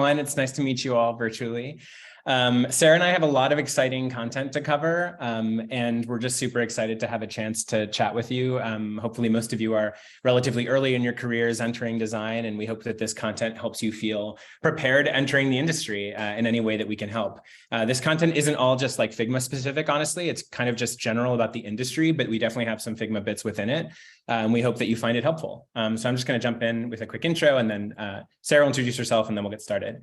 It's nice to meet you all virtually. Sara and I have a lot of exciting content to cover, and we're just super excited to have a chance to chat with you. Hopefully most of you are relatively early in your careers entering design, and we hope that this content helps you feel prepared entering the industry in any way that we can help. This content isn't all just like Figma specific, honestly. It's kind of just general about the industry, but we definitely have some Figma bits within it. And we hope that you find it helpful. So I'm just going to jump in with a quick intro, and then Sara will introduce herself, and then we'll get started.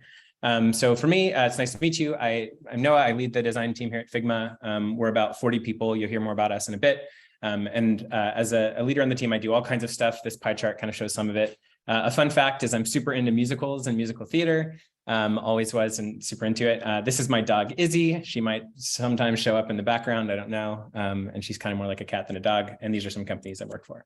So for me, it's nice to meet you. I'm Noah. I lead the design team here at Figma. We're about 40 people. You'll hear more about us in a bit. As a leader on the team, I do all kinds of stuff. This pie chart kind of shows some of it. A fun fact is I'm super into musicals and musical theater. Always was and super into it. This is my dog, Izzy. She might sometimes show up in the background. I don't know. And she's kind of more like a cat than a dog. And these are some companies I work for.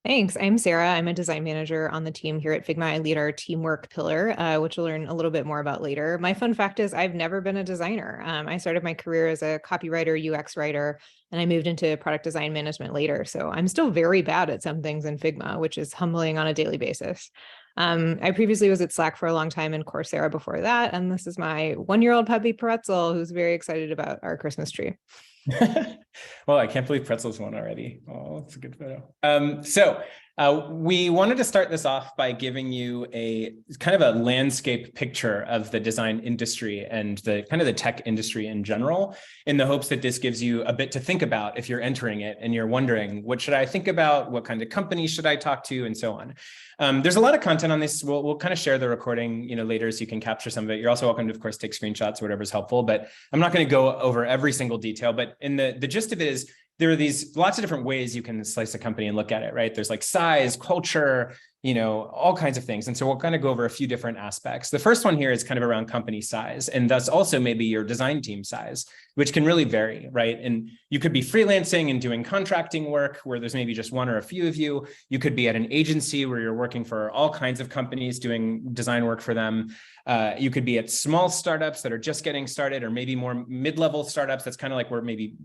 Thanks. I'm Sara. I'm a design manager on the team here at Figma. I lead our teamwork pillar, which we'll learn a little bit more about later. My fun fact is I've never been a designer. I started my career as a copywriter, UX writer, and I moved into product design management later. So I'm still very bad at some things in Figma, which is humbling on a daily basis. I previously was at Slack for a long time and Coursera before that. And this is my one-year-old puppy Pretzel, who's very excited about our Christmas tree. Well, I can't believe Pretzel's won already. Oh, that's a good photo. We wanted to start this off by giving you a kind of a landscape picture of the design industry and the kind of the tech industry in general, in the hopes that this gives you a bit to think about if you're entering it and you're wondering, what should I think about? What kind of companies should I talk to? And so on. There's a lot of content on this. We'll kind of share the recording, later, so you can capture some of it. You're also welcome to, of course, take screenshots or whatever's helpful, but I'm not going to go over every single detail. But in the gist of it is, there are these lots of different ways you can slice a company and look at it, right? There's like size, culture, all kinds of things. And so we'll kind of go over a few different aspects. The first one here is kind of around company size, and thus also maybe your design team size, which can really vary, right? And you could be freelancing and doing contracting work where there's maybe just one or a few of you. You could be at an agency where you're working for all kinds of companies doing design work for them. You could be at small startups that are just getting started, or maybe more mid-level startups. That's kind of like where maybe,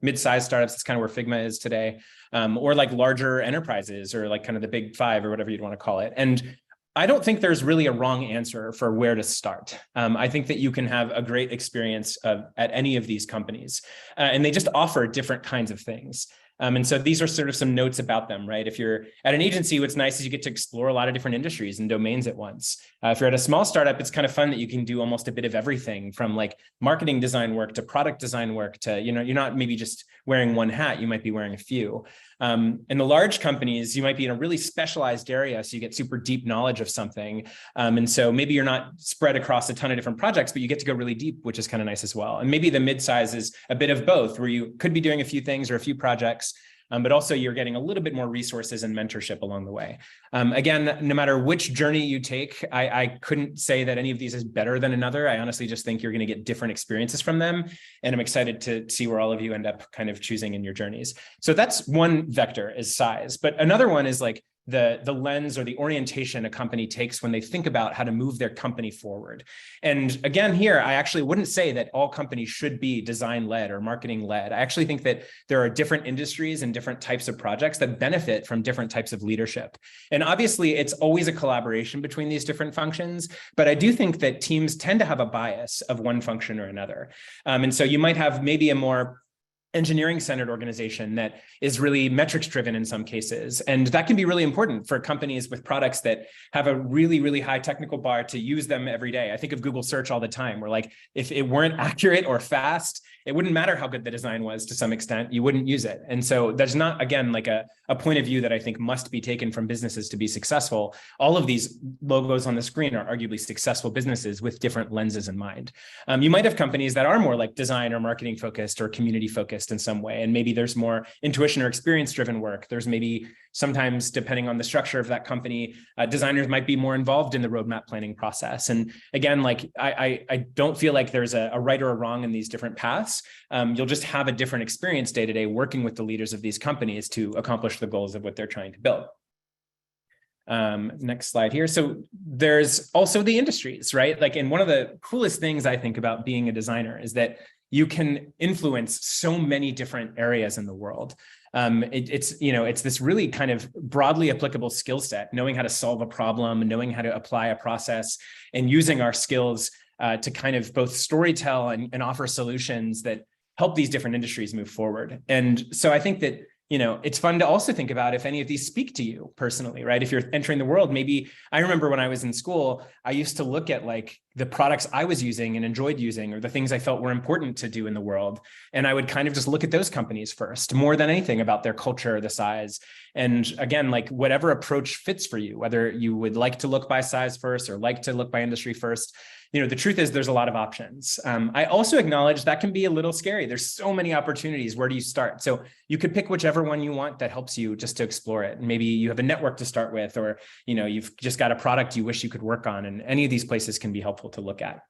mid-sized startups, that's kind of where Figma is today. Or like larger enterprises, or like kind of the big five, or whatever you'd want to call it. And I don't think there's really a wrong answer for where to start. I think that you can have a great experience at any of these companies, and they just offer different kinds of things. And so these are sort of some notes about them, right? If you're at an agency, what's nice is you get to explore a lot of different industries and domains at once. If you're at a small startup, it's kind of fun that you can do almost a bit of everything, from like marketing design work to product design work to, you're not maybe just wearing one hat, you might be wearing a few. In the large companies, you might be in a really specialized area, so you get super deep knowledge of something. And so maybe you're not spread across a ton of different projects, but you get to go really deep, which is kind of nice as well. And maybe the mid-size is a bit of both, where you could be doing a few things or a few projects, but also you're getting a little bit more resources and mentorship along the way. Again, no matter which journey you take, I couldn't say that any of these is better than another. I honestly just think you're going to get different experiences from them. And I'm excited to see where all of you end up kind of choosing in your journeys. So that's one vector, is size. But another one is like the lens or the orientation a company takes when they think about how to move their company forward. And again, here, I actually wouldn't say that all companies should be design-led or marketing-led. I actually think that there are different industries and different types of projects that benefit from different types of leadership. And obviously, it's always a collaboration between these different functions, but I do think that teams tend to have a bias of one function or another. And so you might have maybe a more engineering-centered organization that is really metrics-driven in some cases. And that can be really important for companies with products that have a really, really high technical bar to use them every day. I think of Google search all the time, where like, if it weren't accurate or fast, it wouldn't matter how good the design was to some extent, you wouldn't use it. And so there's not, again, like a point of view that I think must be taken from businesses to be successful. All of these logos on the screen are arguably successful businesses with different lenses in mind. You might have companies that are more like design or marketing focused or community focused in some way. And maybe there's more intuition or experience driven work. There's maybe sometimes, depending on the structure of that company, designers might be more involved in the roadmap planning process. And again, like I don't feel like there's a right or a wrong in these different paths. You'll just have a different experience day to day working with the leaders of these companies to accomplish the goals of what they're trying to build. Next slide here. So there's also the industries, right? Like, and one of the coolest things I think about being a designer is that you can influence so many different areas in the world. It's this really kind of broadly applicable skill set, knowing how to solve a problem, knowing how to apply a process, and using our skills to kind of both storytell and offer solutions that help these different industries move forward. And so I think that, it's fun to also think about if any of these speak to you personally, right? If you're entering the world, maybe I remember when I was in school, I used to look at like the products I was using and enjoyed using, or the things I felt were important to do in the world. And I would kind of just look at those companies first, more than anything about their culture, the size. And again, like whatever approach fits for you, whether you would like to look by size first or like to look by industry first, the truth is there's a lot of options. I also acknowledge that can be a little scary. There's so many opportunities. Where do you start? So you could pick whichever one you want that helps you just to explore it. And maybe you have a network to start with, or, you've just got a product you wish you could work on. And any of these places can be helpful to look at.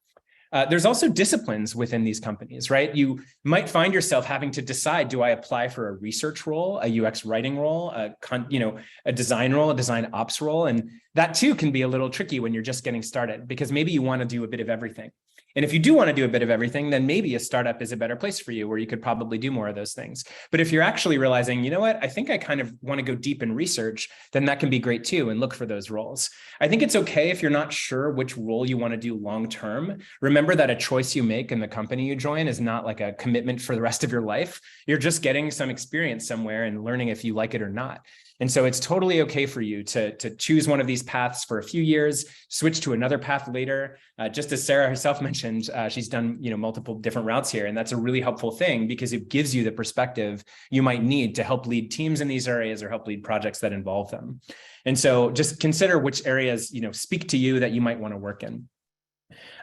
There's also disciplines within these companies, right? You might find yourself having to decide, do I apply for a research role, a UX writing role, a design role, a design ops role? And that too can be a little tricky when you're just getting started, because maybe you want to do a bit of everything. And if you do want to do a bit of everything, then maybe a startup is a better place for you, where you could probably do more of those things. But if you're actually realizing, you know what, I think I kind of want to go deep in research, then that can be great too, and look for those roles. I think it's okay if you're not sure which role you want to do long-term. Remember that a choice you make in the company you join is not like a commitment for the rest of your life. You're just getting some experience somewhere and learning if you like it or not. And so it's totally okay for you to choose one of these paths for a few years, switch to another path later. Just as Sara herself mentioned, she's done multiple different routes here. And that's a really helpful thing, because it gives you the perspective you might need to help lead teams in these areas or help lead projects that involve them. And so just consider which areas speak to you that you might want to work in.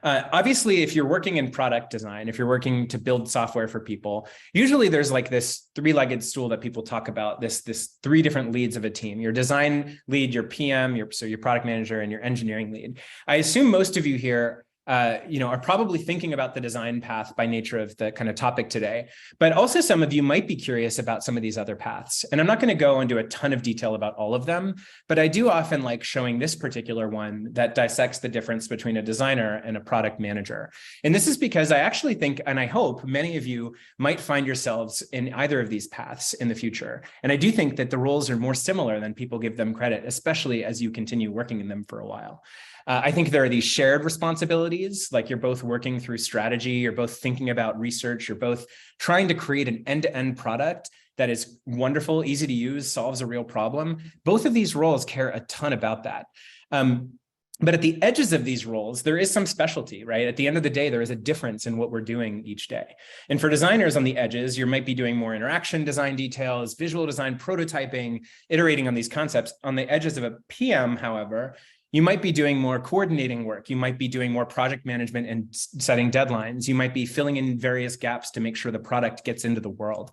Obviously, if you're working in product design, if you're working to build software for people, usually there's like this three-legged stool that people talk about, this three different leads of a team: your design lead, your PM, your product manager, and your engineering lead. I assume most of you here are probably thinking about the design path by nature of the kind of topic today, but also some of you might be curious about some of these other paths. And I'm not going to go into a ton of detail about all of them, but I do often like showing this particular one that dissects the difference between a designer and a product manager. And this is because I actually think, and I hope, many of you might find yourselves in either of these paths in the future. And I do think that the roles are more similar than people give them credit, especially as you continue working in them for a while. I think there are these shared responsibilities, like you're both working through strategy, you're both thinking about research, you're both trying to create an end-to-end product that is wonderful, easy to use, solves a real problem. Both of these roles care a ton about that. But at the edges of these roles, there is some specialty, right? At the end of the day, there is a difference in what we're doing each day. And for designers on the edges, you might be doing more interaction design details, visual design, prototyping, iterating on these concepts. On the edges of a PM, however, you might be doing more coordinating work. You might be doing more project management and setting deadlines. You might be filling in various gaps to make sure the product gets into the world.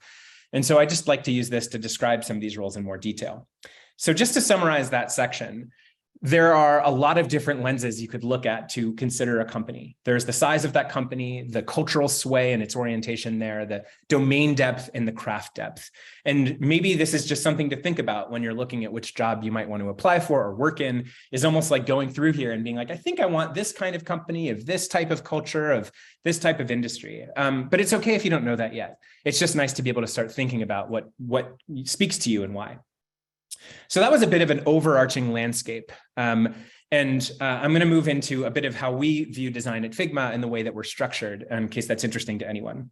And so I just like to use this to describe some of these roles in more detail. So just to summarize that section, there are a lot of different lenses you could look at to consider a company. There's the size of that company, the cultural sway and its orientation there, the domain depth and the craft depth. And maybe this is just something to think about when you're looking at which job you might want to apply for or work in, is almost like going through here and being like, I think I want this kind of company, of this type of culture, of this type of industry. But it's okay if you don't know that yet. It's just nice to be able to start thinking about what speaks to you and why. So that was a bit of an overarching landscape. I'm going to move into a bit of how we view design at Figma and the way that we're structured, in case that's interesting to anyone.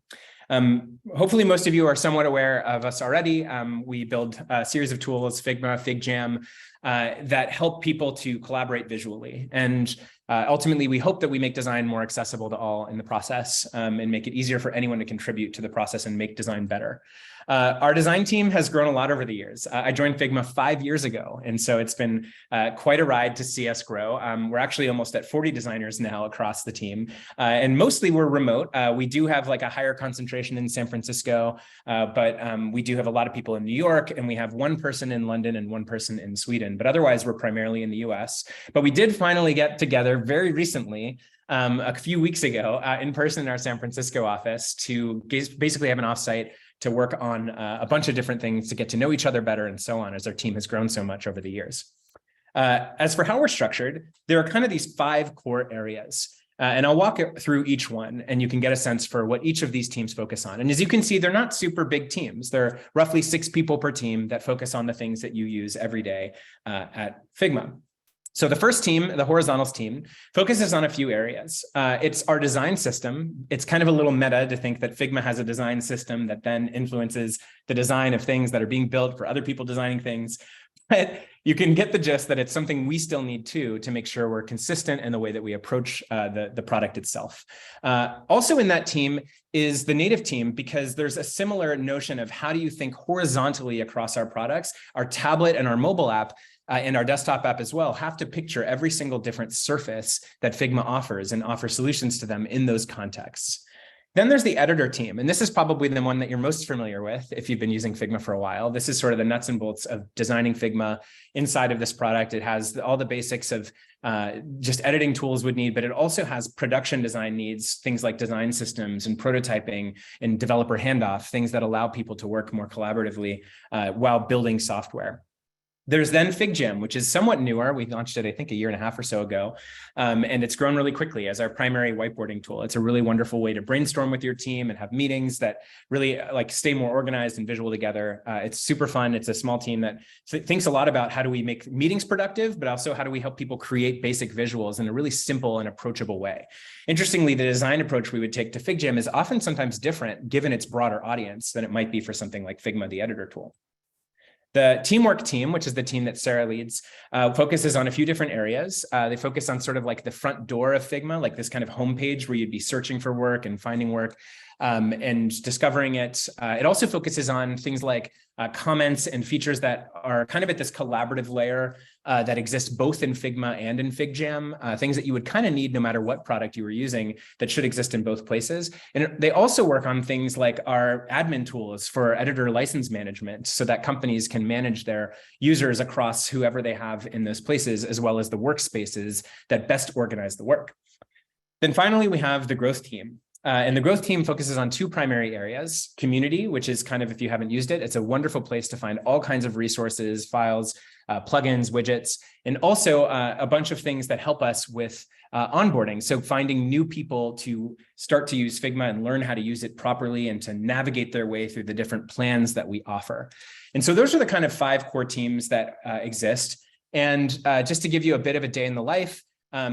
Hopefully, most of you are somewhat aware of us already. We build a series of tools, Figma, FigJam, that help people to collaborate visually. And ultimately, we hope that we make design more accessible to all in the process, and make it easier for anyone to contribute to the process and make design better. Our design team has grown a lot over the years. I joined Figma 5 years ago, and so it's been quite a ride to see us grow. We're actually almost at 40 designers now across the team, and mostly we're remote. We do have like a higher concentration in San Francisco, but we do have a lot of people in New York, and we have one person in London and one person in Sweden, but otherwise we're primarily in the US. But we did finally get together very recently, a few weeks ago, in person in our San Francisco office to basically have an offsite to work on a bunch of different things to get to know each other better and so on, as our team has grown so much over the years. As for how we're structured, there are kind of these 5 core areas. And I'll walk through each one, and you can get a sense for what each of these teams focus on. And as you can see, they're not super big teams. They're roughly 6 people per team that focus on the things that you use every day at Figma. So the first team, the horizontals team, focuses on a few areas. It's our design system. It's kind of a little meta to think that Figma has a design system that then influences the design of things that are being built for other people designing things. But you can get the gist that it's something we still need to make sure we're consistent in the way that we approach the product itself. Also in that team is the native team, because there's a similar notion of how do you think horizontally across our products. Our tablet and our mobile app and our desktop app as well have to picture every single different surface that Figma offers and offer solutions to them in those contexts. Then there's the editor team, and this is probably the one that you're most familiar with if you've been using Figma for a while. This is sort of the nuts and bolts of designing Figma inside of this product. It has all the basics of just editing tools would need, but it also has production design needs, things like design systems and prototyping and developer handoff, things that allow people to work more collaboratively while building software. There's then FigJam, which is somewhat newer. We launched it, I think, a year and a half or so ago, and it's grown really quickly as our primary whiteboarding tool. It's a really wonderful way to brainstorm with your team and have meetings that really stay more organized and visual together. It's super fun. It's a small team that thinks a lot about how do we make meetings productive, but also how do we help people create basic visuals in a really simple and approachable way. Interestingly, the design approach we would take to FigJam is often sometimes different given its broader audience than it might be for something like Figma, the editor tool. The teamwork team, which is the team that Sara leads, focuses on a few different areas. They focus on sort of like the front door of Figma, like this kind of homepage where you'd be searching for work and finding work and discovering it. It also focuses on things like comments and features that are kind of at this collaborative layer that exists both in Figma and in FigJam, things that you would kind of need no matter what product you were using that should exist in both places. And they also work on things like our admin tools for editor license management so that companies can manage their users across whoever they have in those places, as well as the workspaces that best organize the work. Then finally, we have the growth team. And the growth team focuses on 2 primary areas: community, which is kind of, if you haven't used it, it's a wonderful place to find all kinds of resources, files, plugins, widgets, and also a bunch of things that help us with onboarding. So finding new people to start to use Figma and learn how to use it properly and to navigate their way through the different plans that we offer. And so those are the kind of 5 core teams that exist. And just to give you a bit of a day in the life,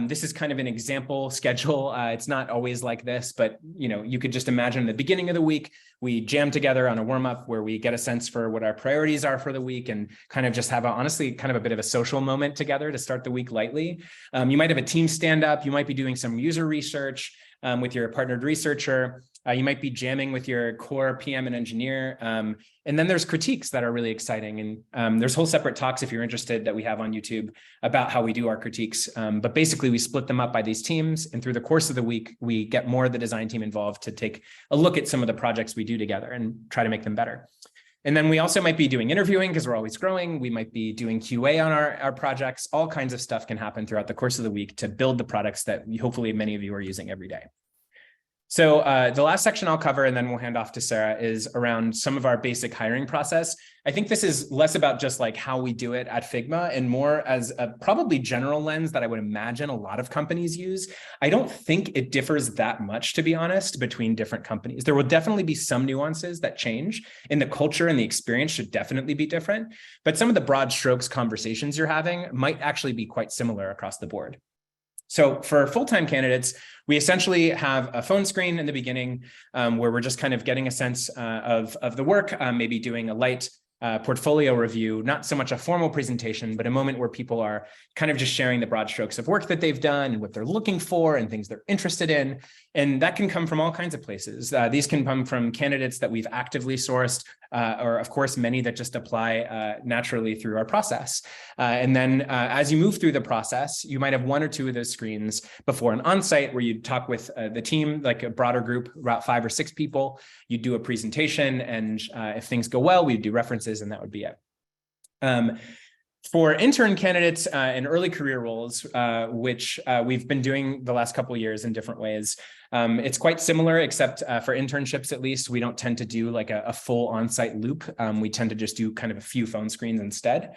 this is kind of an example schedule. It's not always like this, but you could just imagine the beginning of the week, we jam together on a warm up where we get a sense for what our priorities are for the week and kind of just have honestly kind of a bit of a social moment together to start the week lightly. You might have a team stand up. You might be doing some user research with your partnered researcher. You might be jamming with your core PM and engineer. And then there's critiques that are really exciting. And there's whole separate talks, if you're interested, that we have on YouTube about how we do our critiques. But basically, we split them up by these teams. And through the course of the week, we get more of the design team involved to take a look at some of the projects we do together and try to make them better. And then we also might be doing interviewing because we're always growing. We might be doing QA on our projects. All kinds of stuff can happen throughout the course of the week to build the products that hopefully many of you are using every day. So the last section I'll cover, and then we'll hand off to Sara, is around some of our basic hiring process. I think this is less about just like how we do it at Figma and more as a probably general lens that I would imagine a lot of companies use. I don't think it differs that much, to be honest, between different companies. There will definitely be some nuances that change, and the culture and the experience should definitely be different. But some of the broad strokes conversations you're having might actually be quite similar across the board. So for full-time candidates, we essentially have a phone screen in the beginning where we're just kind of getting a sense of the work, maybe doing a light portfolio review, not so much a formal presentation, but a moment where people are kind of just sharing the broad strokes of work that they've done and what they're looking for and things they're interested in. And that can come from all kinds of places. These can come from candidates that we've actively sourced, or of course, many that just apply naturally through our process. And then as you move through the process, you might have 1 or 2 of those screens before an onsite where you talk with the team, like a broader group, about 5 or 6 people. You do a presentation, and if things go well, we do references, and that would be it. For intern candidates and early career roles, which we've been doing the last couple of years in different ways, it's quite similar, except for internships, at least, we don't tend to do like a full on-site loop. We tend to just do kind of a few phone screens instead.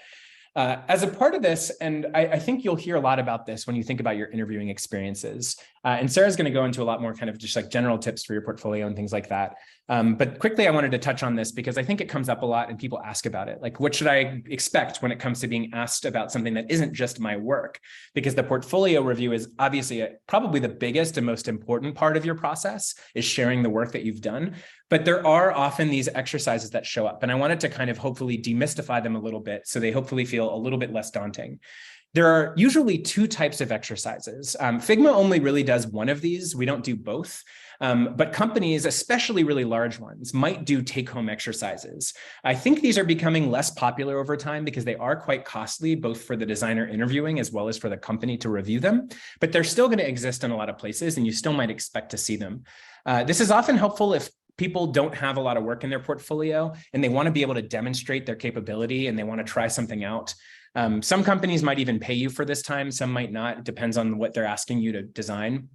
As a part of this, and I think you'll hear a lot about this when you think about your interviewing experiences. And Sarah's going to go into a lot more kind of just like general tips for your portfolio and things like that. But quickly, I wanted to touch on this because I think it comes up a lot and people ask about it. Like, what should I expect when it comes to being asked about something that isn't just my work? Because the portfolio review is obviously probably the biggest and most important part of your process, is sharing the work that you've done. But there are often these exercises that show up, and I wanted to kind of hopefully demystify them a little bit so they hopefully feel a little bit less daunting. There are usually two types of exercises. Figma only really does one of these. We don't do both. But companies, especially really large ones, might do take-home exercises. I think these are becoming less popular over time because they are quite costly, both for the designer interviewing as well as for the company to review them. But they're still going to exist in a lot of places, and you still might expect to see them. This is often helpful if people don't have a lot of work in their portfolio and they want to be able to demonstrate their capability and they want to try something out. Some companies might even pay you for this time. Some might not. It depends on what they're asking you to design.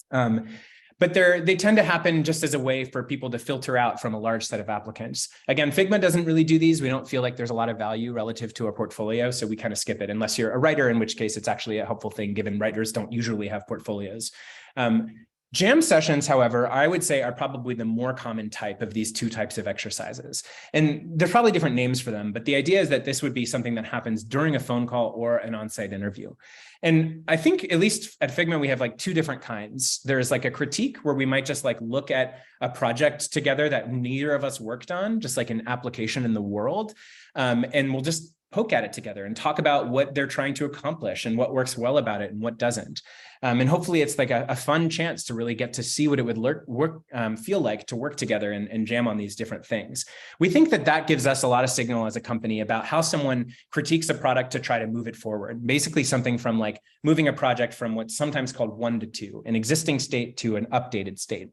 But they tend to happen just as a way for people to filter out from a large set of applicants. Again, Figma doesn't really do these. We don't feel like there's a lot of value relative to a portfolio, so we kind of skip it unless you're a writer, in which case it's actually a helpful thing given writers don't usually have portfolios. Jam sessions, however, I would say are probably the more common type of these two types of exercises. And there's probably different names for them, but the idea is that this would be something that happens during a phone call or an on-site interview. And I think at least at Figma, we have like two different kinds. There's like a critique where we might just like look at a project together that neither of us worked on, just like an application in the world. And we'll just poke at it together and talk about what they're trying to accomplish and what works well about it and what doesn't. And hopefully it's like a fun chance to really get to see what it would feel like to work together and jam on these different things. We think that that gives us a lot of signal as a company about how someone critiques a product to try to move it forward. Basically something from like moving a project from what's sometimes called 1 to 2, an existing state to an updated state.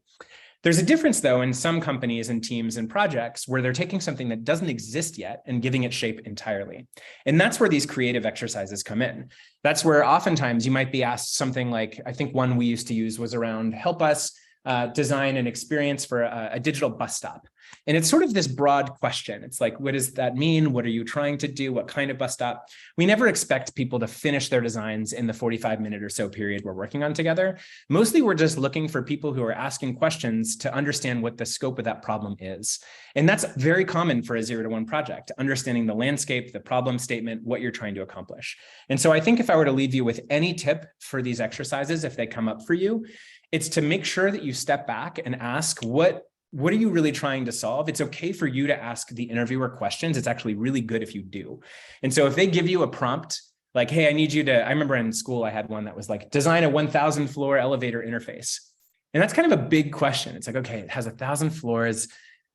There's a difference, though, in some companies and teams and projects where they're taking something that doesn't exist yet and giving it shape entirely. And that's where these creative exercises come in. That's where oftentimes you might be asked something like, I think one we used to use was around, help us design an experience for a digital bus stop. And it's sort of this broad question. It's like, what does that mean? What are you trying to do? What kind of bus stop? We never expect people to finish their designs in the 45-minute or so period we're working on together. Mostly, we're just looking for people who are asking questions to understand what the scope of that problem is. And that's very common for a 0 to 1 project, understanding the landscape, the problem statement, what you're trying to accomplish. And so I think if I were to leave you with any tip for these exercises, if they come up for you, it's to make sure that you step back and ask, what are you really trying to solve? It's okay for you to ask the interviewer questions. It's actually really good if you do. And so if they give you a prompt, like, hey, I need you to, I remember in school, I had one that was like, design a 1,000 floor elevator interface. And that's kind of a big question. It's like, okay, it has 1,000 floors.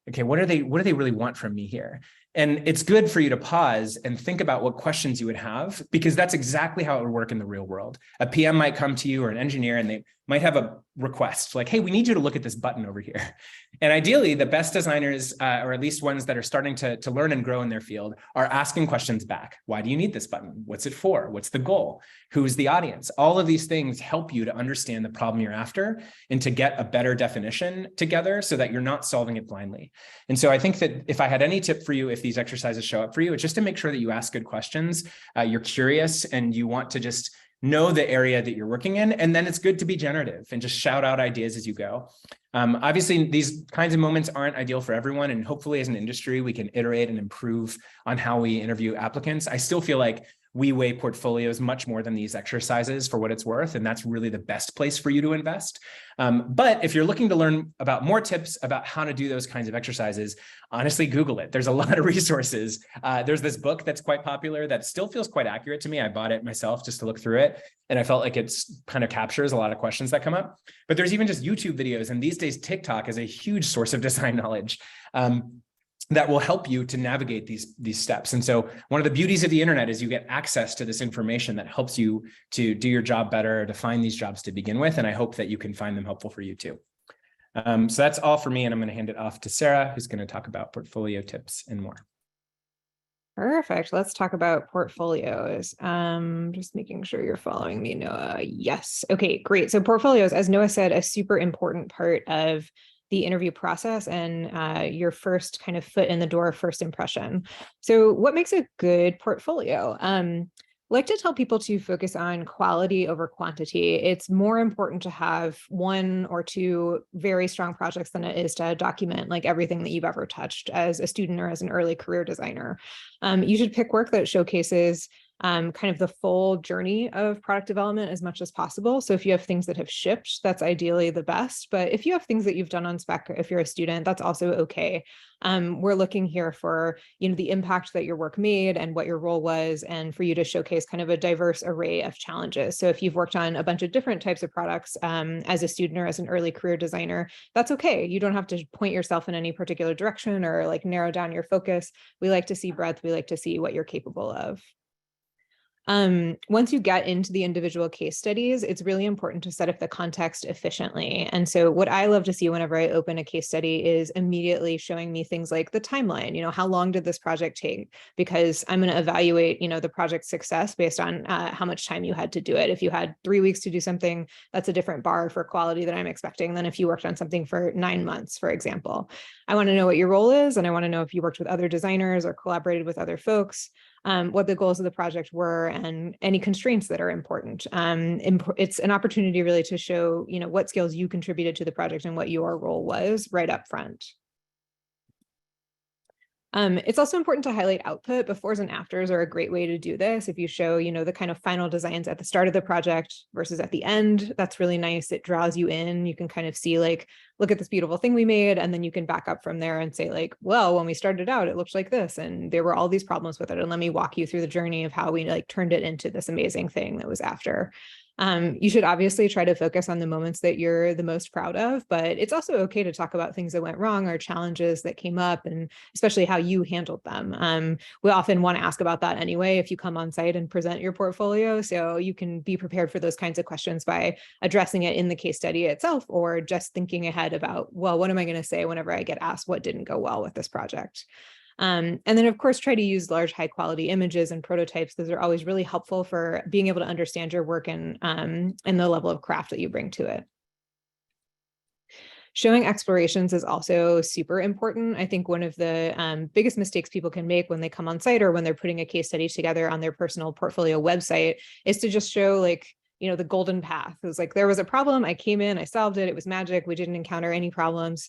Okay, what do they really want from me here? And it's good for you to pause and think about what questions you would have, because that's exactly how it would work in the real world. A PM might come to you or an engineer and they might have a request like, hey, we need you to look at this button over here. And ideally, the best designers, or at least ones that are starting to learn and grow in their field, are asking questions back. Why do you need this button? What's it for? What's the goal? Who's the audience? All of these things help you to understand the problem you're after and to get a better definition together so that you're not solving it blindly. And so I think that if I had any tip for you, if these exercises show up for you, it's just to make sure that you ask good questions, you're curious, and you want to just know the area that you're working in. And then it's good to be generative and just shout out ideas as you go. Obviously, these kinds of moments aren't ideal for everyone. And hopefully as an industry, we can iterate and improve on how we interview applicants. I still feel like we weigh portfolios much more than these exercises for what it's worth. And that's really the best place for you to invest. But if you're looking to learn about more tips about how to do those kinds of exercises, honestly, Google it. There's a lot of resources. There's this book that's quite popular that still feels quite accurate to me. I bought it myself just to look through it. And I felt like it's kind of captures a lot of questions that come up. But there's even just YouTube videos. And these days, TikTok is a huge source of design knowledge. That will help you to navigate these steps. And so one of the beauties of the internet is you get access to this information that helps you to do your job better, to find these jobs to begin with. And I hope that you can find them helpful for you too. So that's all for me. And I'm going to hand it off to Sara, who's going to talk about portfolio tips and more. Perfect. Let's talk about portfolios. Just making sure you're following me, Noah. Yes. Okay, great. So portfolios, as Noah said, a super important part of the interview process and your first kind of foot in the door, first impression. So what makes a good portfolio? Like to tell people to focus on quality over quantity. It's more important to have 1 or 2 very strong projects than it is to document like everything that you've ever touched as a student or as an early career designer. You should pick work that showcases kind of the full journey of product development as much as possible. So if you have things that have shipped, that's ideally the best. But if you have things that you've done on spec, if you're a student, that's also okay. We're looking here for, the impact that your work made and what your role was, and for you to showcase kind of a diverse array of challenges. So if you've worked on a bunch of different types of products as a student or as an early career designer, that's okay. You don't have to point yourself in any particular direction or like narrow down your focus. We like to see breadth. We like to see what you're capable of. Once you get into the individual case studies, it's really important to set up the context efficiently. And so what I love to see whenever I open a case study is immediately showing me things like the timeline, how long did this project take? Because I'm going to evaluate, the project's success based on how much time you had to do it. If you had 3 weeks to do something, that's a different bar for quality that I'm expecting than if you worked on something for 9 months, for example. I want to know what your role is, and I want to know if you worked with other designers or collaborated with other folks. What the goals of the project were, and any constraints that are important. It's an opportunity really to show, what skills you contributed to the project and what your role was right up front. It's also important to highlight output. Befores and afters are a great way to do this. If you show, the kind of final designs at the start of the project versus at the end, that's really nice. It draws you in. You can kind of see like, look at this beautiful thing we made. And then you can back up from there and say like, well, when we started out, it looked like this, and there were all these problems with it. And let me walk you through the journey of how we like turned it into this amazing thing that was after. You should obviously try to focus on the moments that you're the most proud of, but it's also okay to talk about things that went wrong or challenges that came up, and especially how you handled them. We often want to ask about that anyway if you come on site and present your portfolio, so you can be prepared for those kinds of questions by addressing it in the case study itself, or just thinking ahead about, well, what am I going to say whenever I get asked what didn't go well with this project? And then, of course, try to use large, high quality images and prototypes. Those are always really helpful for being able to understand your work and the level of craft that you bring to it. Showing explorations is also super important. I think one of the biggest mistakes people can make when they come on site or when they're putting a case study together on their personal portfolio website is to just show like, the golden path. It was like, there was a problem, I came in, I solved it, it was magic, we didn't encounter any problems.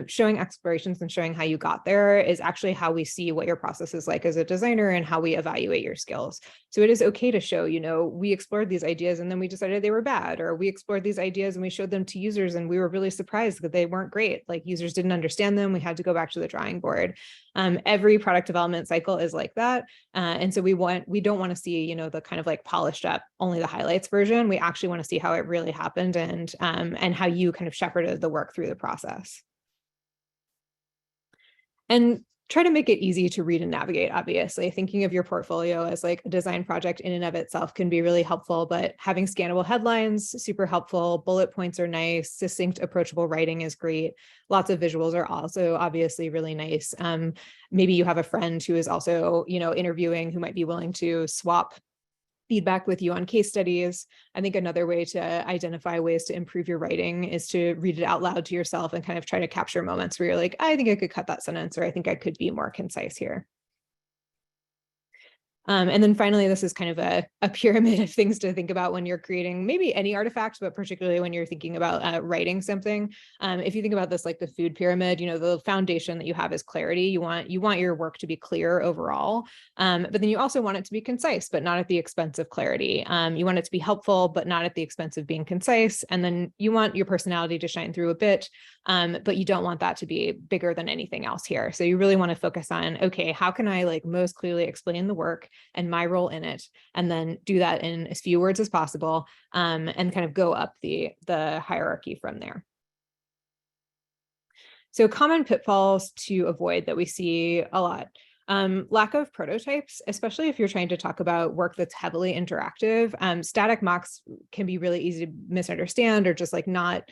Showing explorations and showing how you got there is actually how we see what your process is like as a designer and how we evaluate your skills. So it is okay to show, we explored these ideas and then we decided they were bad, or we explored these ideas and we showed them to users and we were really surprised that they weren't great. Like users didn't understand them. We had to go back to the drawing board. Every product development cycle is like that. And so we don't want to see, the kind of like polished up, only the highlights version. We actually want to see how it really happened and how you kind of shepherded the work through the process. And try to make it easy to read and navigate, obviously. Thinking of your portfolio as like a design project in and of itself can be really helpful, but having scannable headlines, super helpful. Bullet points are nice. Succinct, approachable writing is great. Lots of visuals are also obviously really nice. Maybe you have a friend who is also, interviewing, who might be willing to swap feedback with you on case studies. I think another way to identify ways to improve your writing is to read it out loud to yourself and kind of try to capture moments where you're like, I think I could cut that sentence, or I think I could be more concise here. And then finally, this is kind of a pyramid of things to think about when you're creating maybe any artifact, but particularly when you're thinking about writing something. If you think about this like the food pyramid, the foundation that you have is clarity. You want your work to be clear overall, but then you also want it to be concise, but not at the expense of clarity. You want it to be helpful, but not at the expense of being concise. And then you want your personality to shine through a bit, but you don't want that to be bigger than anything else here. So you really want to focus on, okay, how can I like most clearly explain the work and my role in it, and then do that in as few words as possible, and kind of go up the hierarchy from there. So common pitfalls to avoid that we see a lot. Lack of prototypes, especially if you're trying to talk about work that's heavily interactive. Static mocks can be really easy to misunderstand, or just like not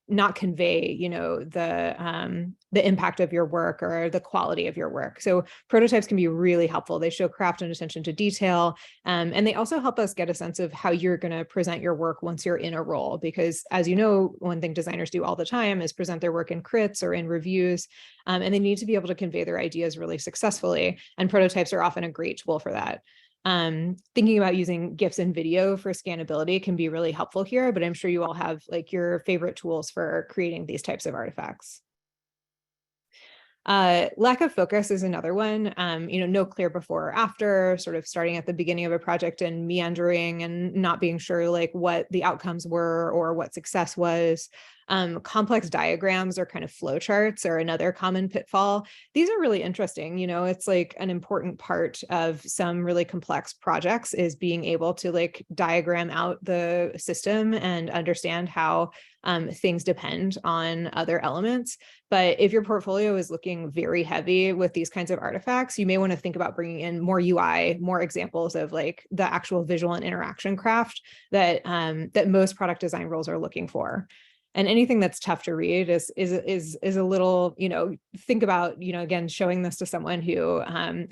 not convey, the impact of your work or the quality of your work. So prototypes can be really helpful. They show craft and attention to detail. And they also help us get a sense of how you're going to present your work once you're in a role. Because as you know, one thing designers do all the time is present their work in crits or in reviews. And they need to be able to convey their ideas really successfully. And prototypes are often a great tool for that. Thinking about using GIFs and video for scannability can be really helpful here, but I'm sure you all have like your favorite tools for creating these types of artifacts. Lack of focus is another one, no clear before or after, sort of starting at the beginning of a project and meandering and not being sure like what the outcomes were or what success was. Complex diagrams or kind of flowcharts are another common pitfall. These are really interesting. It's like an important part of some really complex projects is being able to like diagram out the system and understand how things depend on other elements. But if your portfolio is looking very heavy with these kinds of artifacts, you may want to think about bringing in more UI, more examples of like the actual visual and interaction craft that that most product design roles are looking for. And anything that's tough to read is a little, think about, again, showing this to someone who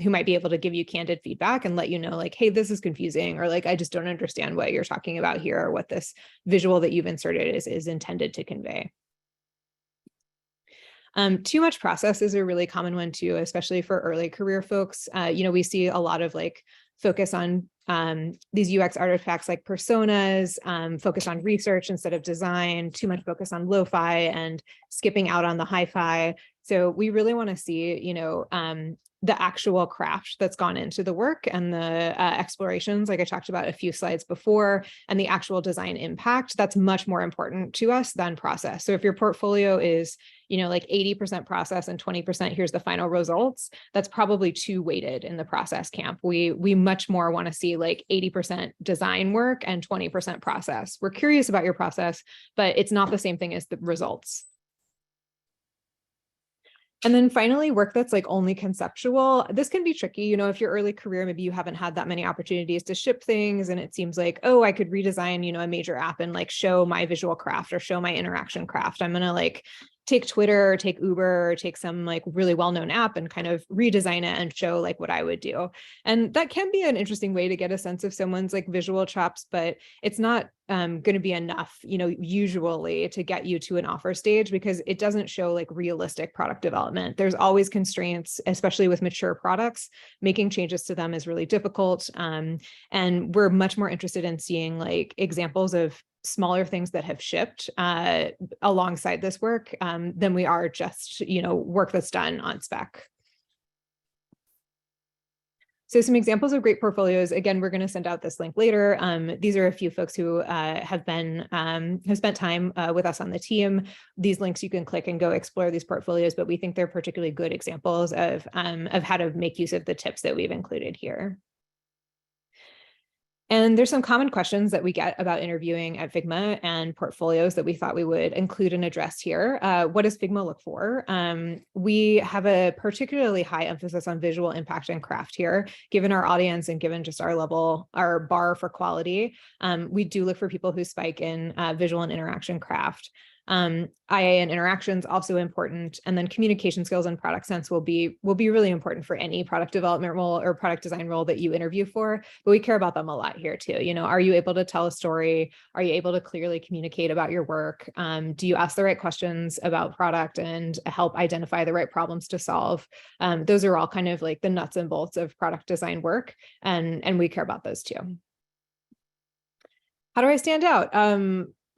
might be able to give you candid feedback and let you know, like, hey, this is confusing, or like, I just don't understand what you're talking about here, or what this visual that you've inserted is intended to convey. Too much process is a really common one too, especially for early career folks. We see a lot of like focus on these UX artifacts like personas, focus on research instead of design, too much focus on lo-fi and skipping out on the hi-fi. So we really want to see, the actual craft that's gone into the work and the explorations, like I talked about a few slides before, and the actual design impact. That's much more important to us than process. So if your portfolio is, like 80% process and 20% here's the final results, that's probably too weighted in the process camp. We much more want to see like 80% design work and 20% process. We're curious about your process, but it's not the same thing as the results. And then finally, work that's like only conceptual. This can be tricky, if your early career, maybe you haven't had that many opportunities to ship things and it seems like, oh, I could redesign, a major app and like show my visual craft or show my interaction craft. I'm going to like take Twitter or take Uber or take some like really well-known app and kind of redesign it and show like what I would do. And that can be an interesting way to get a sense of someone's like visual chops, but it's not going to be enough, usually to get you to an offer stage, because it doesn't show like realistic product development. There's always constraints, especially with mature products. Making changes to them is really difficult. And we're much more interested in seeing like examples of smaller things that have shipped alongside this work than we are just, work that's done on spec. So some examples of great portfolios. Again, we're going to send out this link later. These are a few folks who have spent time with us on the team. These links you can click and go explore these portfolios, but we think they're particularly good examples of how to make use of the tips that we've included here. And there's some common questions that we get about interviewing at Figma and portfolios that we thought we would include and address here. What does Figma look for? We have a particularly high emphasis on visual impact and craft here, given our audience and given just our bar for quality. We do look for people who spike in visual and interaction craft. IA and interactions also important, and then communication skills and product sense will be really important for any product development role or product design role that you interview for, but we care about them a lot here too. Are you able to tell a story? Are you able to clearly communicate about your work? Do you ask the right questions about product and help identify the right problems to solve? Those are all kind of like the nuts and bolts of product design work, and we care about those too. How do I stand out?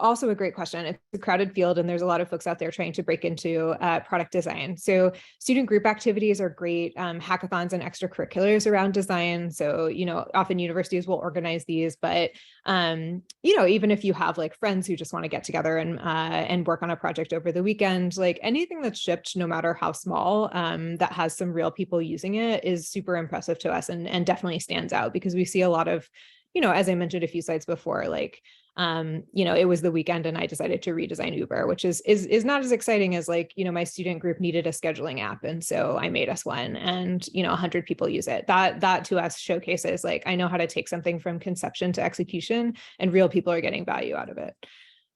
Also a great question. It's a crowded field and there's a lot of folks out there trying to break into product design. So student group activities are great, hackathons and extracurriculars around design. So, often universities will organize these, but, even if you have like friends who just want to get together and work on a project over the weekend, like anything that's shipped, no matter how small, that has some real people using it is super impressive to us and definitely stands out, because we see a lot of, as I mentioned a few slides before, like, it was the weekend and I decided to redesign Uber, which is not as exciting as like, my student group needed a scheduling app. And so I made us one and, 100 people use it. That to us showcases like, I know how to take something from conception to execution and real people are getting value out of it.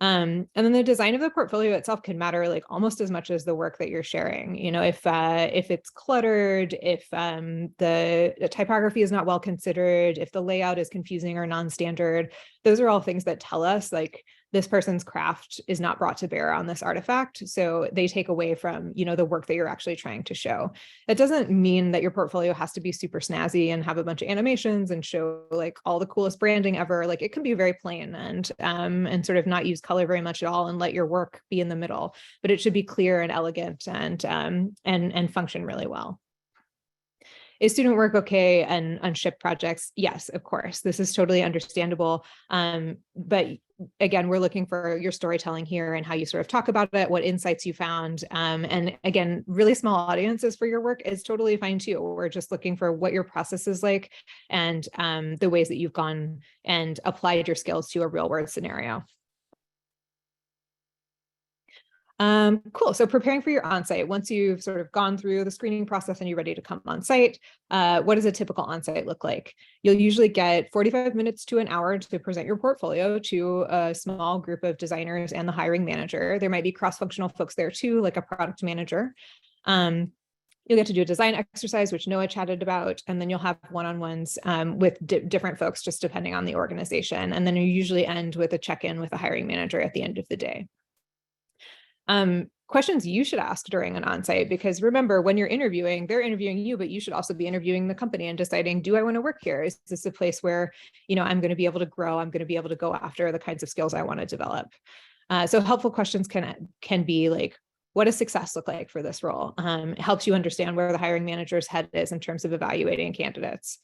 And then the design of the portfolio itself can matter like almost as much as the work that you're sharing. You know, if it's cluttered, if the typography is not well considered, if the layout is confusing or non-standard, those are all things that tell us like this person's craft is not brought to bear on this artifact. So they take away from, you know, the work that you're actually trying to show. That doesn't mean that your portfolio has to be super snazzy and have a bunch of animations and show like all the coolest branding ever. Like it can be very plain and sort of not use color very much at all and let your work be in the middle, but it should be clear and elegant and function really well. Is student work okay and on ship projects? Yes, of course. This is totally understandable. But again, we're looking for your storytelling here and how you sort of talk about it, what insights you found. And again, really small audiences for your work is totally fine too. We're just looking for what your process is like and the ways that you've gone and applied your skills to a real world scenario. Cool. So preparing for your onsite, once you've sort of gone through the screening process and you're ready to come on site, what does a typical onsite look like? You'll usually get 45 minutes to an hour to present your portfolio to a small group of designers and the hiring manager. There might be cross-functional folks there too, like a product manager. You'll get to do a design exercise, which Noah chatted about, and then you'll have one-on-ones with different folks, just depending on the organization. And then you usually end with a check-in with a hiring manager at the end of the day. Questions you should ask during an onsite, because remember, when you're interviewing, they're interviewing you, but you should also be interviewing the company and deciding, do I want to work here? Is this a place where, you know, I'm going to be able to grow? I'm going to be able to go after the kinds of skills I want to develop. So helpful questions can be like, what does success look like for this role? It helps you understand where the hiring manager's head is in terms of evaluating candidates.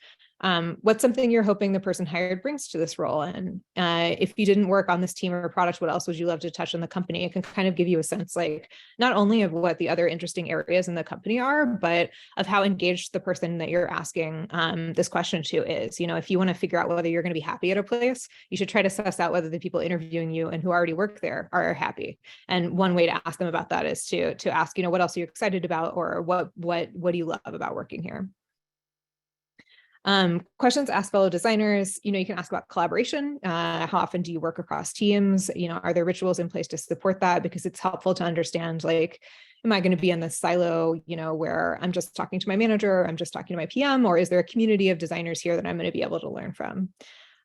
What's something you're hoping the person hired brings to this role? And if you didn't work on this team or product, what else would you love to touch on the company? It can kind of give you a sense like not only of what the other interesting areas in the company are, but of how engaged the person that you're asking this question to is. You know, if you want to figure out whether you're going to be happy at a place, you should try to suss out whether the people interviewing you and who already work there are happy. And one way to ask them about that is to ask, you know, what else are you excited about, or what do you love about working here? Questions asked fellow designers, you know, you can ask about collaboration. How often do you work across teams? You know, are there rituals in place to support that? Because it's helpful to understand, like, am I going to be in this silo, you know, where I'm just talking to my manager, I'm just talking to my PM, or is there a community of designers here that I'm going to be able to learn from?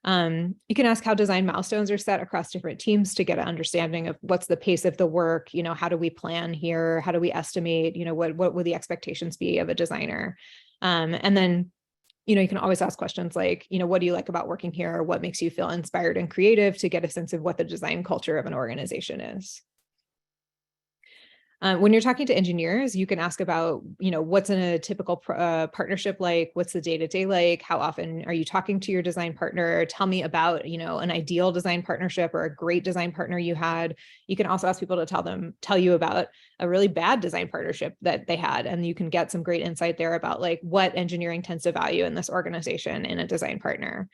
You can ask how design milestones are set across different teams to get an understanding of what's the pace of the work, you know, how do we plan here? How do we estimate, you know, what would the expectations be of a designer? And then, you know, you can always ask questions like, you know, what do you like about working here? What makes you feel inspired and creative, to get a sense of what the design culture of an organization is. When you're talking to engineers, you can ask about, you know, what's in a typical partnership like? What's the day-to-day like? How often are you talking to your design partner? Tell me about, you know, an ideal design partnership or a great design partner you had. You can also ask people to tell you about a really bad design partnership that they had. And you can get some great insight there about like what engineering tends to value in this organization in a design partner.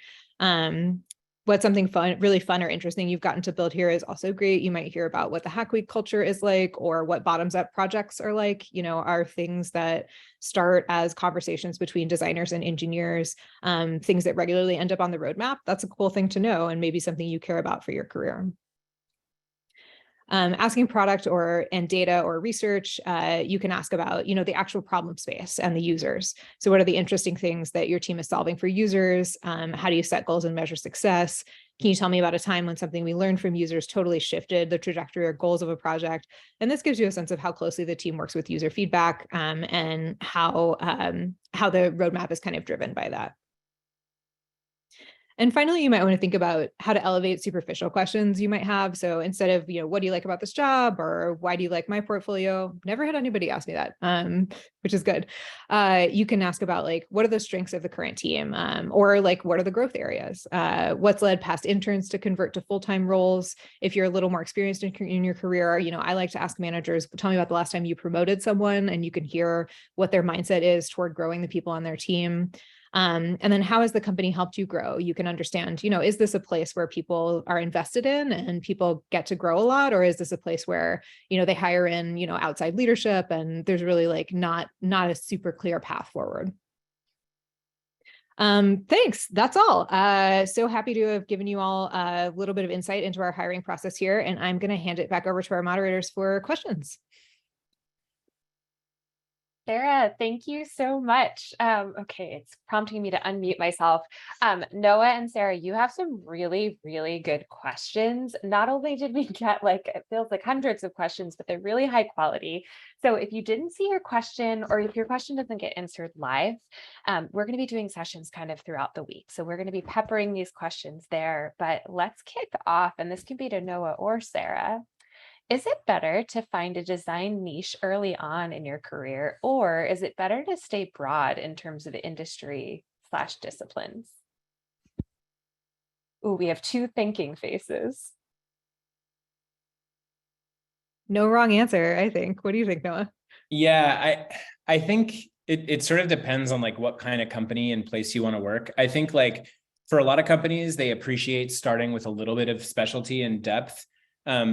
What's something fun, really fun or interesting you've gotten to build here is also great. You might hear about what the Hack Week culture is like, or what bottoms up projects are like, you know, are things that start as conversations between designers and engineers, things that regularly end up on the roadmap. That's a cool thing to know, and maybe something you care about for your career. Asking product and data or research, you can ask about, you know, the actual problem space and the users. So what are the interesting things that your team is solving for users? How do you set goals and measure success? Can you tell me about a time when something we learned from users totally shifted the trajectory or goals of a project? And this gives you a sense of how closely the team works with user feedback, and how the roadmap is kind of driven by that. And finally, you might want to think about how to elevate superficial questions you might have. So instead of, you know, what do you like about this job, or why do you like my portfolio? Never had anybody ask me that, which is good. You can ask about like, what are the strengths of the current team? Or like, what are the growth areas? What's led past interns to convert to full-time roles? If you're a little more experienced in your career, you know, I like to ask managers, tell me about the last time you promoted someone, and you can hear what their mindset is toward growing the people on their team. And then how has the company helped you grow? You can understand, you know, is this a place where people are invested in and people get to grow a lot? Or is this a place where, you know, they hire in, you know, outside leadership and there's really like not a super clear path forward? Thanks. That's all. So happy to have given you all a little bit of insight into our hiring process here, and I'm going to hand it back over to our moderators for questions. Sara, thank you so much. Okay, it's prompting me to unmute myself. Noah and Sara, you have some really, really good questions. Not only did we get it feels like hundreds of questions, but they're really high quality. So if you didn't see your question, or if your question doesn't get answered live, we're going to be doing sessions kind of throughout the week. So we're going to be peppering these questions there, but let's kick off. And this can be to Noah or Sara. Is it better to find a design niche early on in your career, or is it better to stay broad in terms of industry/disciplines? Ooh, we have two thinking faces. No wrong answer, I think. What do you think, Noah? Yeah, I think it sort of depends on what kind of company and place you want to work. I think for a lot of companies, they appreciate starting with a little bit of specialty and depth.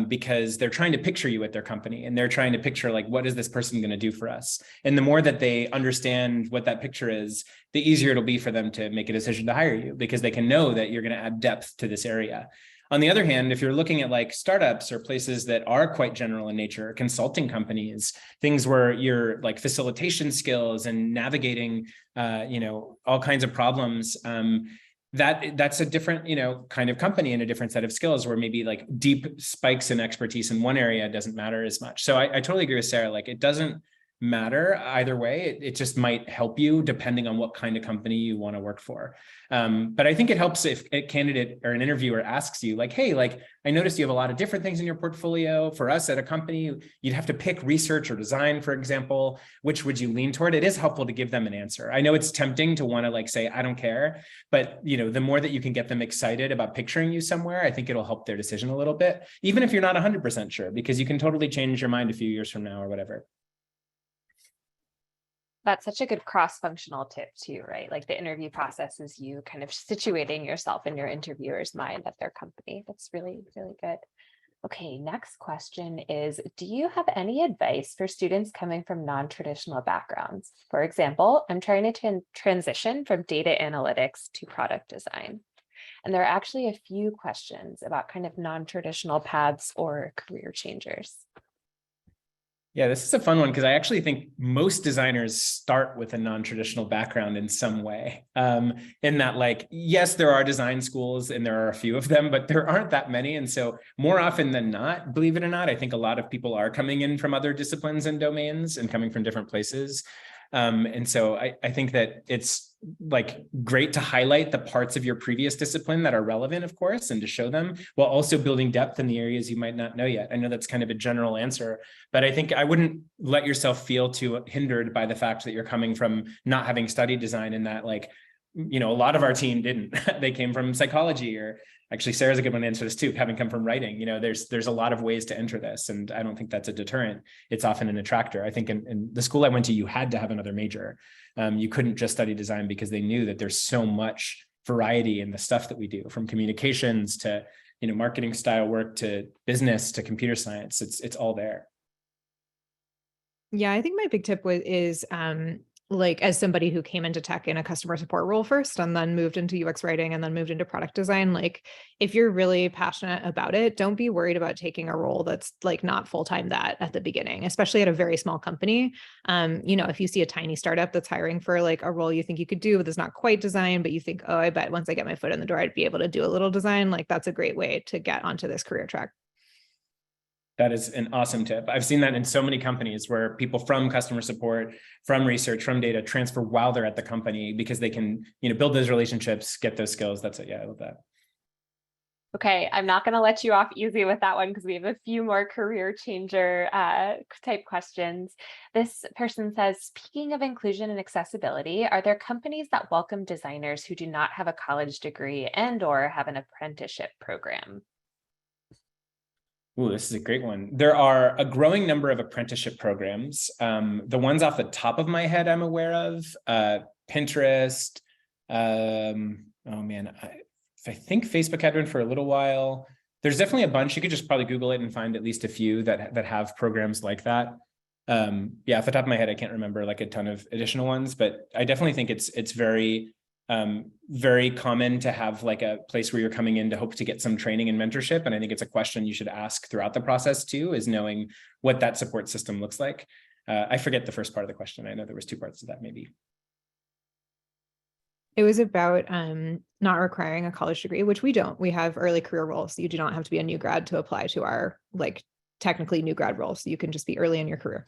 Because they're trying to picture you at their company, and they're trying to picture what is this person going to do for us? And the more that they understand what that picture is, the easier it'll be for them to make a decision to hire you, because they can know that you're going to add depth to this area. On the other hand, if you're looking at startups or places that are quite general in nature, consulting companies, things where your facilitation skills and navigating, all kinds of problems, that's a different, kind of company and a different set of skills, where maybe deep spikes in expertise in one area doesn't matter as much. So I totally agree with Sara. It doesn't matter either way. It just might help you depending on what kind of company you want to work for. But I think it helps if a candidate or an interviewer asks you hey, I noticed you have a lot of different things in your portfolio. For us at a company, you'd have to pick research or design, for example. Which would you lean toward? It is helpful to give them an answer. I know it's tempting to want to say, I don't care, but the more that you can get them excited about picturing you somewhere, I think it'll help their decision a little bit, even if you're not 100% sure, because you can totally change your mind a few years from now or whatever. That's such a good cross-functional tip too, right? The interview process is you kind of situating yourself in your interviewer's mind at their company. That's really, really good. Okay, next question is, do you have any advice for students coming from non-traditional backgrounds? For example, I'm trying to transition from data analytics to product design. And there are actually a few questions about kind of non-traditional paths or career changers. Yeah, this is a fun one, because I actually think most designers start with a non-traditional background in some way. In that, yes, there are design schools and there are a few of them, but there aren't that many. And so more often than not, believe it or not, I think a lot of people are coming in from other disciplines and domains and coming from different places. And so I think that it's great to highlight the parts of your previous discipline that are relevant, of course, and to show them, while also building depth in the areas you might not know yet. I know that's kind of a general answer, but I think I wouldn't let yourself feel too hindered by the fact that you're coming from not having studied design, and that a lot of our team didn't. They came from psychology, or actually Sarah's a good one to answer this too, having come from writing. There's a lot of ways to enter this, and I don't think that's a deterrent. It's often an attractor. I think in the school I went to, you had to have another major. You couldn't just study design, because they knew that there's so much variety in the stuff that we do, from communications to marketing style work to business to computer science. It's all there. Yeah, I think my big tip is as somebody who came into tech in a customer support role first, and then moved into UX writing, and then moved into product design, if you're really passionate about it, don't be worried about taking a role that's not full-time that at the beginning, especially at a very small company. If you see a tiny startup that's hiring for a role you think you could do, but it's not quite design, but you think, oh, I bet once I get my foot in the door, I'd be able to do a little design. That's a great way to get onto this career track. That is an awesome tip. I've seen that in so many companies, where people from customer support, from research, from data transfer while they're at the company, because they can, build those relationships, get those skills. That's it. Yeah, I love that. Okay, I'm not going to let you off easy with that one, because we have a few more career changer type questions. This person says, speaking of inclusion and accessibility, are there companies that welcome designers who do not have a college degree and/or have an apprenticeship program? Ooh, this is a great one. There are a growing number of apprenticeship programs. The ones off the top of my head I'm aware of, Pinterest. Oh man, I think Facebook had one for a little while. There's definitely a bunch. You could just probably Google it and find at least a few that have programs like that. Yeah, off the top of my head, I can't remember a ton of additional ones, but I definitely think it's very very common to have like a place where you're coming in to hope to get some training and mentorship. And I think it's a question you should ask throughout the process too, is knowing what that support system looks like. I forget the first part of the question. I know there was two parts to that maybe. It was about not requiring a college degree, which we don't. We have early career roles. So you do not have to be a new grad to apply to our like technically new grad role. So you can just be early in your career.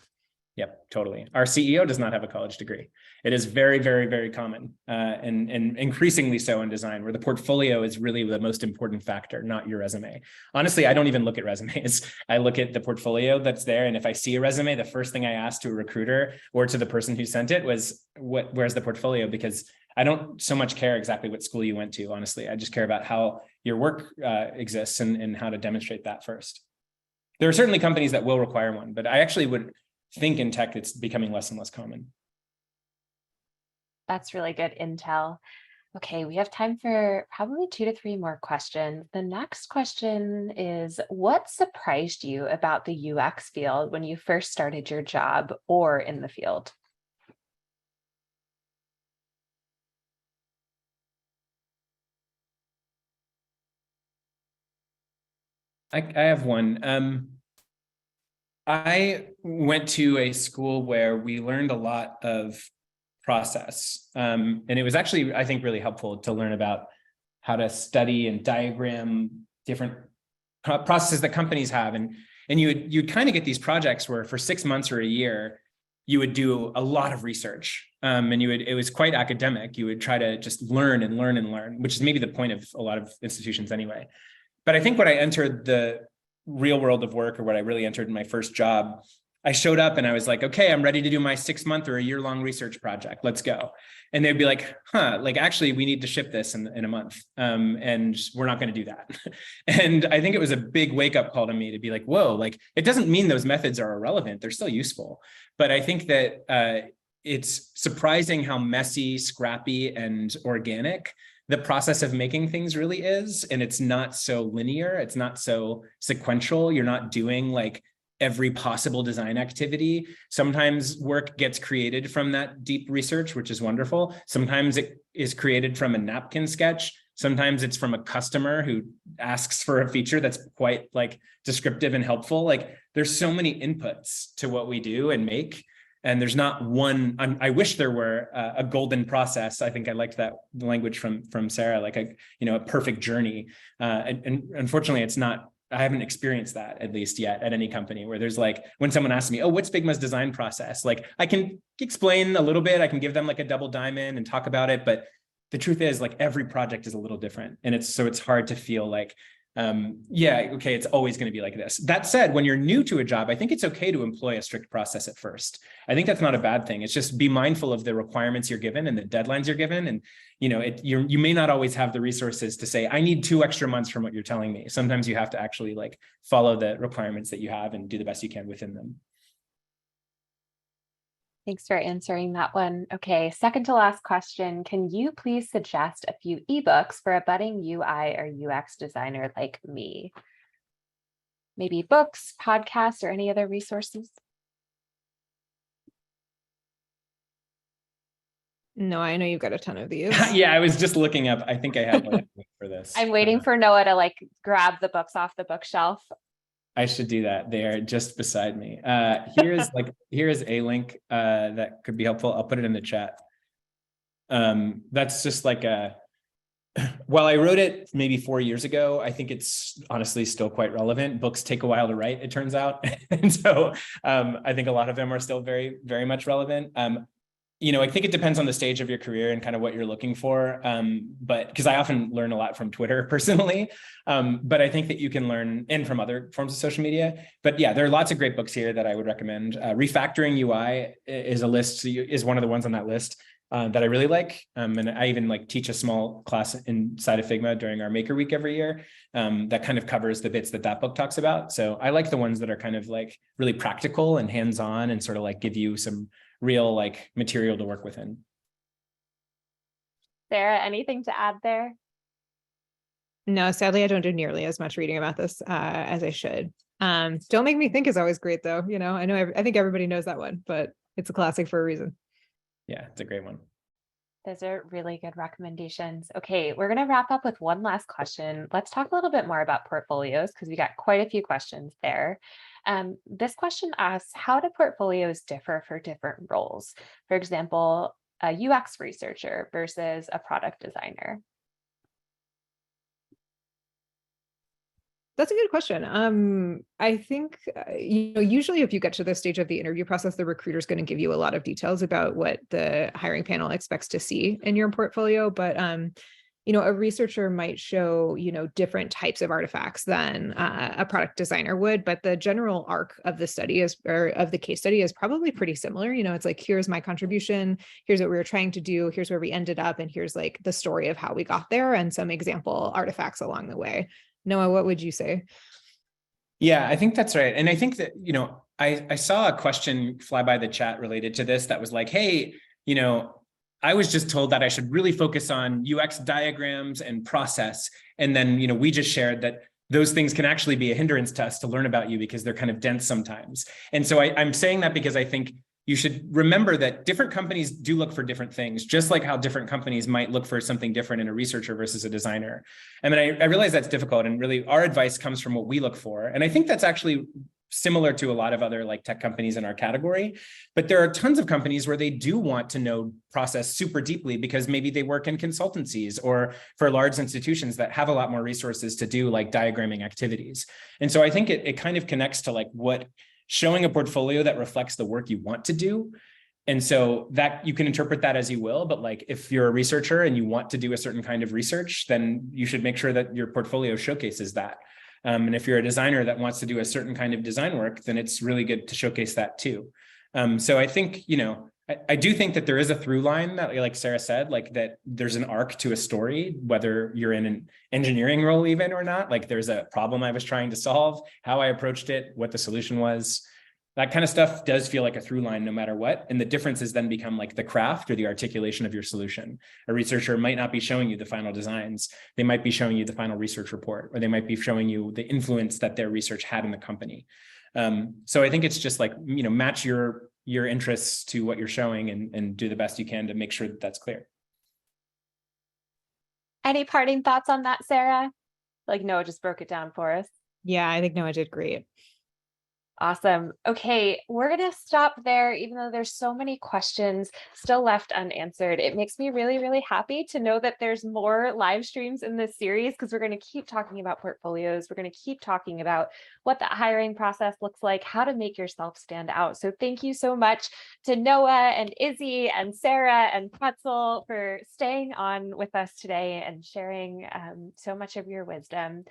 Yep, totally. Our CEO does not have a college degree. It is very, very, very common and increasingly so in design, where the portfolio is really the most important factor, not your resume. Honestly, I don't even look at resumes. I look at the portfolio that's there. And if I see a resume, the first thing I ask to a recruiter or to the person who sent it was, where's the portfolio? Because I don't so much care exactly what school you went to, honestly. I just care about how your work exists and how to demonstrate that first. There are certainly companies that will require one, but I actually would think in tech it's becoming less and less common. That's really good intel. Okay, we have time for probably 2 to 3 more questions. The next question is, what surprised you about the UX field when you first started your job or in the field? I have one. I went to a school where we learned a lot of process. And it was actually, I think, really helpful to learn about how to study and diagram different processes that companies have. And you'd kind of get these projects where for 6 months or a year, you would do a lot of research. And it was quite academic. You would try to just learn and learn and learn, which is maybe the point of a lot of institutions anyway. But I think when I entered the real world of work, or what I really entered in my first job, I showed up and I was like, okay, I'm ready to do my 6-month or a year-long research project. Let's go. And they'd be like, like actually we need to ship this in a month. And we're not going to do that. And I think it was a big wake-up call to me to be like, whoa, like it doesn't mean those methods are irrelevant. They're still useful. But I think that it's surprising how messy, scrappy, and organic the process of making things really is. And it's not so linear. It's not so sequential. You're not doing like every possible design activity. Sometimes work gets created from that deep research, which is wonderful. Sometimes it is created from a napkin sketch. Sometimes it's from a customer who asks for a feature that's quite like descriptive and helpful. Like there's so many inputs to what we do and make. And there's not one. I wish there were a golden process. I think I liked that language from Sara, like a perfect journey. And unfortunately, it's not. I haven't experienced that, at least yet, at any company where there's like, when someone asks me, oh, what's Figma's design process? Like I can explain a little bit. I can give them like a double diamond and talk about it. But the truth is, like every project is a little different, and it's hard to feel like, yeah, okay, it's always going to be like this. That said, when you're new to a job, I think it's okay to employ a strict process at first. I think that's not a bad thing. It's just be mindful of the requirements you're given and the deadlines you're given. And you may not always have the resources to say, I need 2 extra months from what you're telling me. Sometimes you have to actually like follow the requirements that you have and do the best you can within them. Thanks for answering that one. Okay, second to last question. Can you please suggest a few ebooks for a budding UI or UX designer like me? Maybe books, podcasts, or any other resources? No, I know you've got a ton of these. Yeah, I was just looking up. I think I have one for this. I'm waiting for Noah to like grab the books off the bookshelf. I should do that. They are just beside me. Here's a link that could be helpful. I'll put it in the chat. That's just like while I wrote it maybe 4 years ago, I think it's honestly still quite relevant. Books take a while to write, it turns out. And so I think a lot of them are still very, very much relevant. I think it depends on the stage of your career and kind of what you're looking for. But because I often learn a lot from Twitter personally, but I think that you can learn and from other forms of social media. But yeah, there are lots of great books here that I would recommend. Refactoring UI is one of the ones on that list that I really like. And I even like teach a small class inside of Figma during our Maker Week every year that kind of covers the bits that book talks about. So I like the ones that are kind of like really practical and hands-on and sort of like give you some real like material to work within. Sara, anything to add there? No, sadly, I don't do nearly as much reading about this as I should. Don't Make Me Think is always great, though. I think everybody knows that one, but it's a classic for a reason. Yeah, it's a great one. Those are really good recommendations. Okay, we're going to wrap up with one last question. Let's talk a little bit more about portfolios because we got quite a few questions there. This question asks, how do portfolios differ for different roles? For example, a UX researcher versus a product designer. That's a good question. I think, usually if you get to this stage of the interview process, the recruiter is going to give you a lot of details about what the hiring panel expects to see in your portfolio. But, a researcher might show, different types of artifacts than a product designer would. But the general arc of the study of the case study is probably pretty similar. It's like, here's my contribution, here's what we were trying to do, here's where we ended up, and here's like the story of how we got there and some example artifacts along the way. Noah, what would you say? Yeah, I think that's right. And I think that, I saw a question fly by the chat related to this that was like, hey, I was just told that I should really focus on UX diagrams and process. And then, we just shared that those things can actually be a hindrance to us to learn about you because they're kind of dense sometimes. And so I'm saying that because I think you should remember that different companies do look for different things, just like how different companies might look for something different in a researcher versus a designer. I mean, I realize that's difficult, and really our advice comes from what we look for. And I think that's actually similar to a lot of other like tech companies in our category, but there are tons of companies where they do want to know process super deeply because maybe they work in consultancies or for large institutions that have a lot more resources to do like diagramming activities. And so I think it kind of connects to like what showing a portfolio that reflects the work you want to do. And so that you can interpret that as you will, but like if you're a researcher and you want to do a certain kind of research, then you should make sure that your portfolio showcases that. And if you're a designer that wants to do a certain kind of design work, then it's really good to showcase that too. So I think, I do think that there is a through line that, like Sara said, like that there's an arc to a story, whether you're in an engineering role even or not. Like there's a problem I was trying to solve, how I approached it, what the solution was. That kind of stuff does feel like a through line no matter what. And the differences then become like the craft or the articulation of your solution. A researcher might not be showing you the final designs. They might be showing you the final research report, or they might be showing you the influence that their research had in the company. So I think it's just like, match your interests to what you're showing and do the best you can to make sure that that's clear. Any parting thoughts on that, Sara? Like Noah just broke it down for us. Yeah, I think Noah did great. Awesome. Okay, we're going to stop there, even though there's so many questions still left unanswered. It makes me really, really happy to know that there's more live streams in this series because we're going to keep talking about portfolios. We're going to keep talking about what the hiring process looks like, how to make yourself stand out. So thank you so much to Noah and Izzy and Sara and Pretzel for staying on with us today and sharing so much of your wisdom.